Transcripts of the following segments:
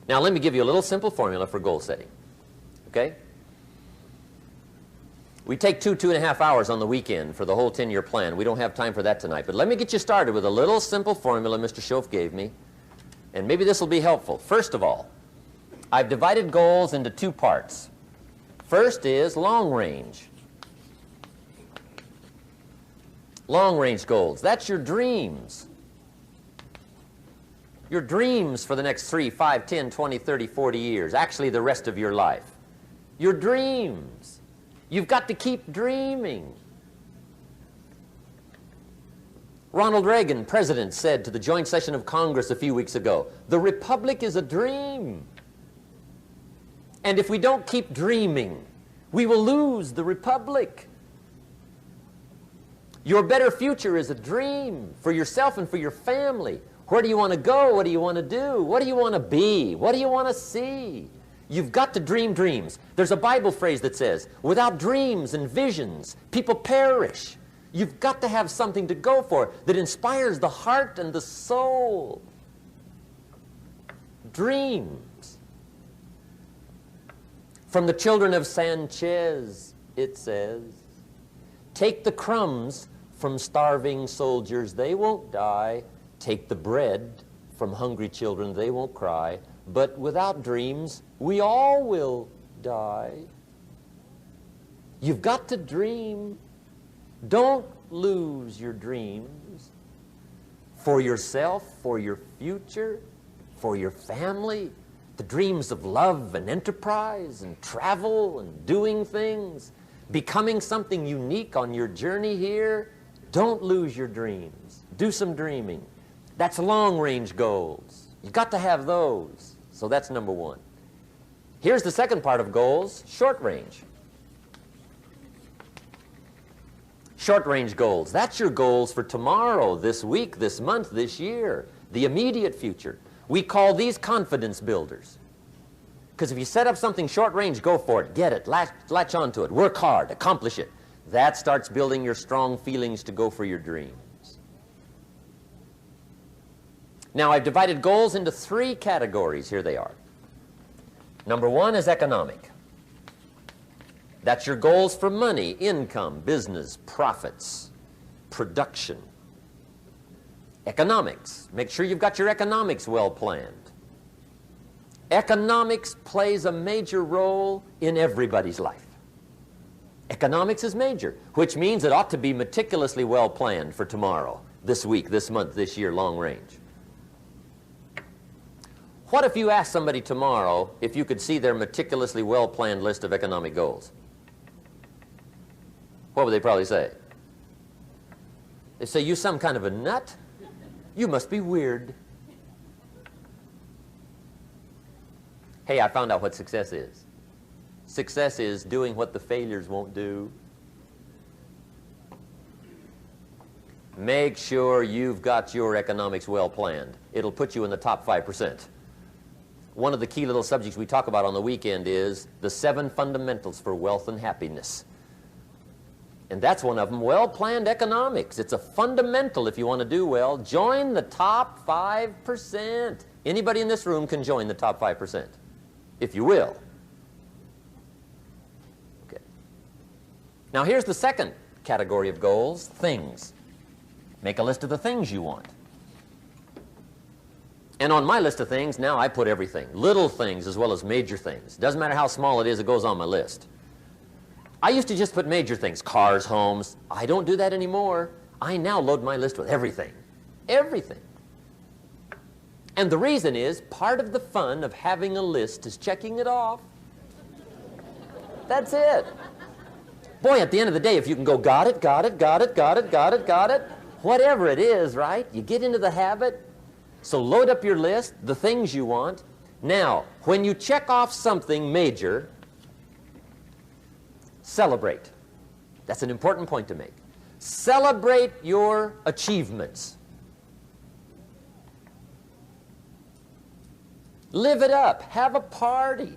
Now, let me give you a little simple formula for goal setting. Okay? We take 2.5 hours on the weekend for the whole 10-year plan. We don't have time for that tonight. But let me get you started with a little simple formula Mr. Schoaf gave me. And maybe this will be helpful. First of all, I've divided goals into 2 parts. First is long range. Long range goals. That's your dreams. Your dreams for the next 3, 5, 10, 20, 30, 40 years. Actually, the rest of your life. Your dreams. You've got to keep dreaming. Ronald Reagan, president, said to the joint session of Congress a few weeks ago, "The Republic is a dream. And if we don't keep dreaming, we will lose the Republic." Your better future is a dream for yourself and for your family. Where do you want to go? What do you want to do? What do you want to be? What do you want to see? You've got to dream dreams. There's a Bible phrase that says, without dreams and visions, people perish. You've got to have something to go for that inspires the heart and the soul. Dreams. From the children of Sanchez, it says, take the crumbs from starving soldiers, they won't die. Take the bread from hungry children, they won't cry. But without dreams, we all will die. You've got to dream. Don't lose your dreams for yourself, for your future, for your family. The dreams of love and enterprise and travel and doing things, becoming something unique on your journey here. Don't lose your dreams. Do some dreaming. That's long-range goals. You've got to have those. So that's number 1. Here's the second part of goals, short-range. Short-range goals. That's your goals for tomorrow, this week, this month, this year, the immediate future. We call these confidence builders. Because if you set up something short-range, go for it, get it, latch onto it, work hard, accomplish it. That starts building your strong feelings to go for your dreams. Now, I've divided goals into 3 categories. Here they are. Number 1 is economic. That's your goals for money, income, business, profits, production. Economics. Make sure you've got your economics well planned. Economics plays a major role in everybody's life. Economics is major, which means it ought to be meticulously well planned for tomorrow, this week, this month, this year, long range. What if you asked somebody tomorrow if you could see their meticulously well-planned list of economic goals? What would they probably say? They'd say, you some kind of a nut? You must be weird. Hey, I found out what success is. Success is doing what the failures won't do. Make sure you've got your economics well planned. It'll put you in the top 5%. One of the key little subjects we talk about on the weekend is the 7 fundamentals for wealth and happiness. And that's one of them, well-planned economics. It's a fundamental if you want to do well. Join the top 5%. Anybody in this room can join the top 5%, if you will. Okay. Now here's the second category of goals, things. Make a list of the things you want. And on my list of things, now I put everything. Little things as well as major things. Doesn't matter how small it is, it goes on my list. I used to just put major things, cars, homes. I don't do that anymore. I now load my list with everything. Everything. And the reason is, part of the fun of having a list is checking it off. That's it. Boy, at the end of the day, if you can go, got it, got it, got it, got it, got it, got it, whatever it is, right? You get into the habit. So load up your list, the things you want. Now, when you check off something major, celebrate. That's an important point to make. Celebrate your achievements. Live it up. Have a party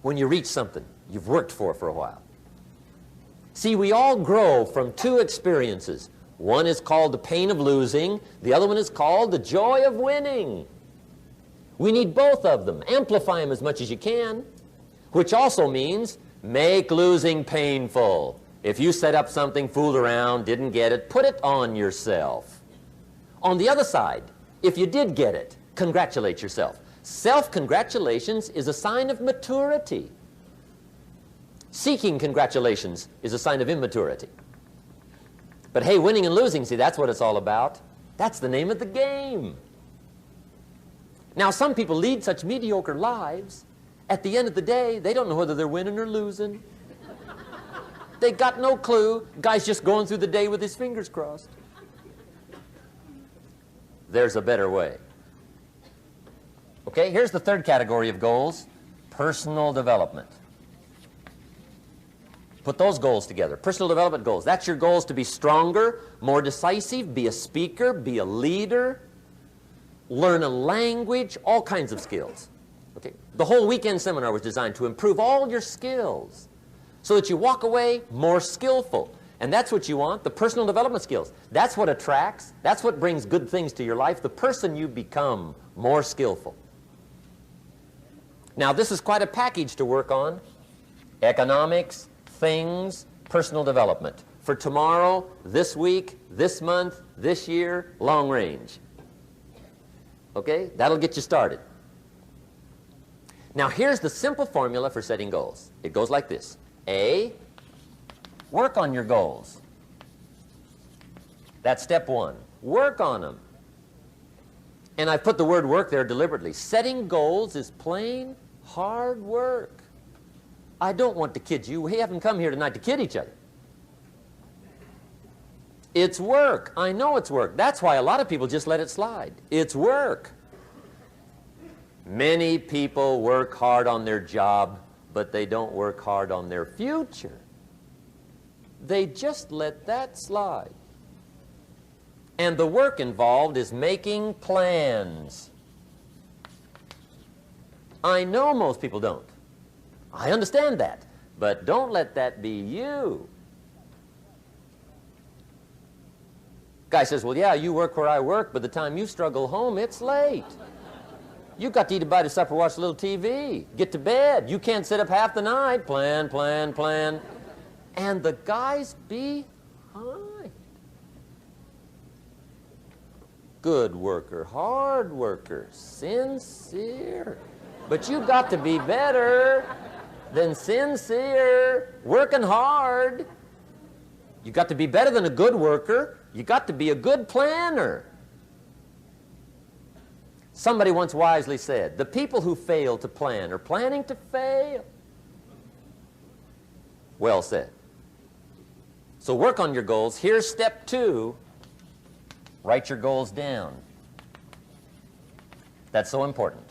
when you reach something you've worked for a while. See, we all grow from 2 experiences. One is called the pain of losing. The other one is called the joy of winning. We need both of them. Amplify them as much as you can, which also means make losing painful. If you set up something, fooled around, didn't get it, put it on yourself. On the other side, if you did get it, congratulate yourself. Self-congratulations is a sign of maturity. Seeking congratulations is a sign of immaturity. But hey, winning and losing, see, that's what it's all about. That's the name of the game. Now, some people lead such mediocre lives, at the end of the day, they don't know whether they're winning or losing. They got no clue. Guy's just going through the day with his fingers crossed. There's a better way. Okay, here's the third category of goals, personal development. Put those goals together. Personal development goals. That's your goals to be stronger, more decisive, be a speaker, be a leader, learn a language, all kinds of skills. Okay? The whole weekend seminar was designed to improve all your skills so that you walk away more skillful. And that's what you want, the personal development skills. That's what attracts, that's what brings good things to your life, the person you become more skillful. Now, this is quite a package to work on. Economics, things, personal development. For tomorrow, this week, this month, this year, long range. Okay? That'll get you started. Now, here's the simple formula for setting goals. It goes like this. A, work on your goals. That's step one. Work on them. And I put the word work there deliberately. Setting goals is plain hard work. I don't want to kid you. We haven't come here tonight to kid each other. It's work. I know it's work. That's why a lot of people just let it slide. It's work. Many people work hard on their job, but they don't work hard on their future. They just let that slide. And the work involved is making plans. I know most people don't. I understand that. But don't let that be you. Guy says, well, yeah, you work where I work. By the time you struggle home, it's late. You got to eat a bite of supper, watch a little TV, get to bed. You can't sit up half the night. Plan, plan, plan. And the guy's behind. Good worker, hard worker, sincere. But you got to be better than sincere, working hard. You got to be better than a good worker. You got to be a good planner. Somebody once wisely said, the people who fail to plan are planning to fail. Well said. So work on your goals. Here's step two. Write your goals down. That's so important.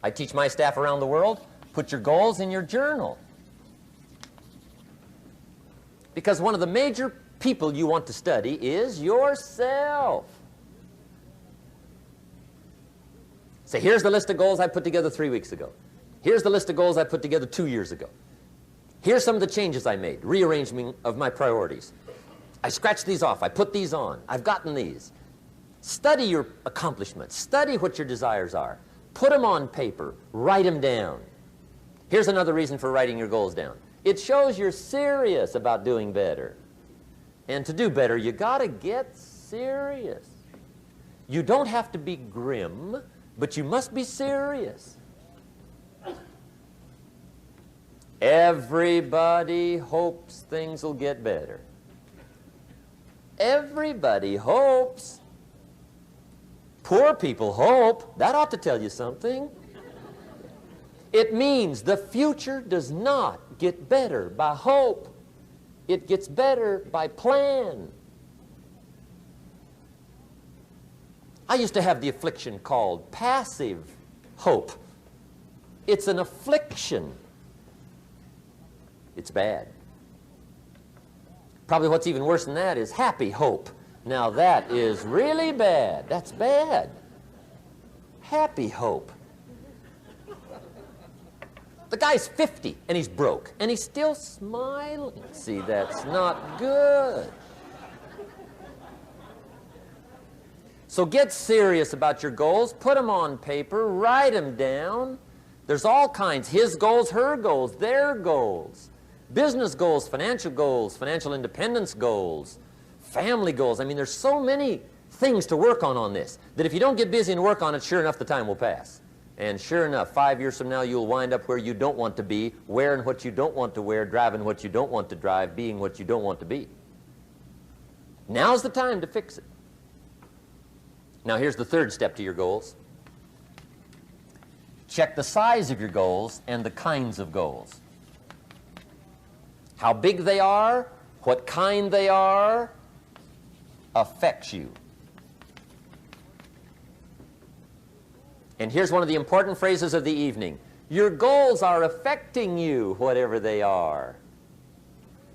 I teach my staff around the world, put your goals in your journal. Because one of the major people you want to study is yourself. Say, here's the list of goals I put together 3 weeks ago. Here's the list of goals I put together 2 years ago. Here's some of the changes I made, rearrangement of my priorities. I scratched these off, I put these on, I've gotten these. Study your accomplishments, study what your desires are. Put them on paper, write them down. Here's another reason for writing your goals down. It shows you're serious about doing better. And to do better, you gotta get serious. You don't have to be grim, but you must be serious. Everybody hopes things will get better. Everybody hopes. Poor people hope. That ought to tell you something. It means the future does not get better by hope. It gets better by plan. I used to have the affliction called passive hope. It's an affliction. It's bad. Probably what's even worse than that is happy hope. Now that is really bad. That's bad. Happy hope. The guy's 50 and he's broke and he's still smiling. See, that's not good. So get serious about your goals. Put them on paper. Write them down. There's all kinds. His goals, her goals, their goals. Business goals, financial independence goals, family goals. I mean, there's so many things to work on this that if you don't get busy and work on it, sure enough, the time will pass. And sure enough, 5 years from now, you'll wind up where you don't want to be, wearing what you don't want to wear, driving what you don't want to drive, being what you don't want to be. Now's the time to fix it. Now, here's the third step to your goals. Check the size of your goals and the kinds of goals. How big they are, what kind they are, affects you. And here's one of the important phrases of the evening. Your goals are affecting you, whatever they are.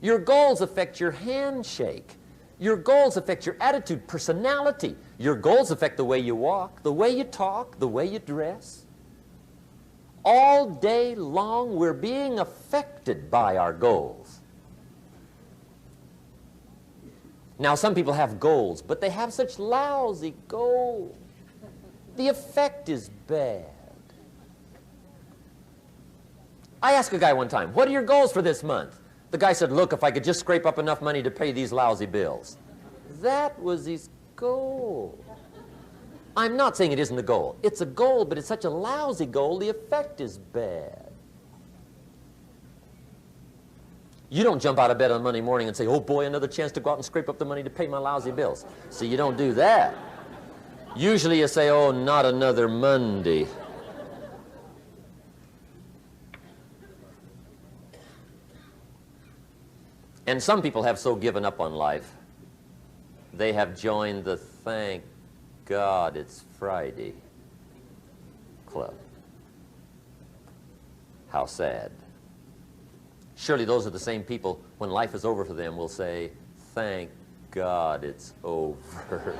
Your goals affect your handshake. Your goals affect your attitude, personality. Your goals affect the way you walk, the way you talk, the way you dress. All day long, we're being affected by our goals. Now, some people have goals, but they have such lousy goals. The effect is bad. I asked a guy one time, what are your goals for this month? The guy said, look, if I could just scrape up enough money to pay these lousy bills. That was his goal. I'm not saying it isn't a goal. It's a goal, but it's such a lousy goal, the effect is bad. You don't jump out of bed on Monday morning and say, oh boy, another chance to go out and scrape up the money to pay my lousy bills. See, you don't do that. Usually you say, oh, not another Monday. And some people have so given up on life, they have joined the thank God it's Friday club. How sad. Surely those are the same people, when life is over for them, will say, thank God it's over.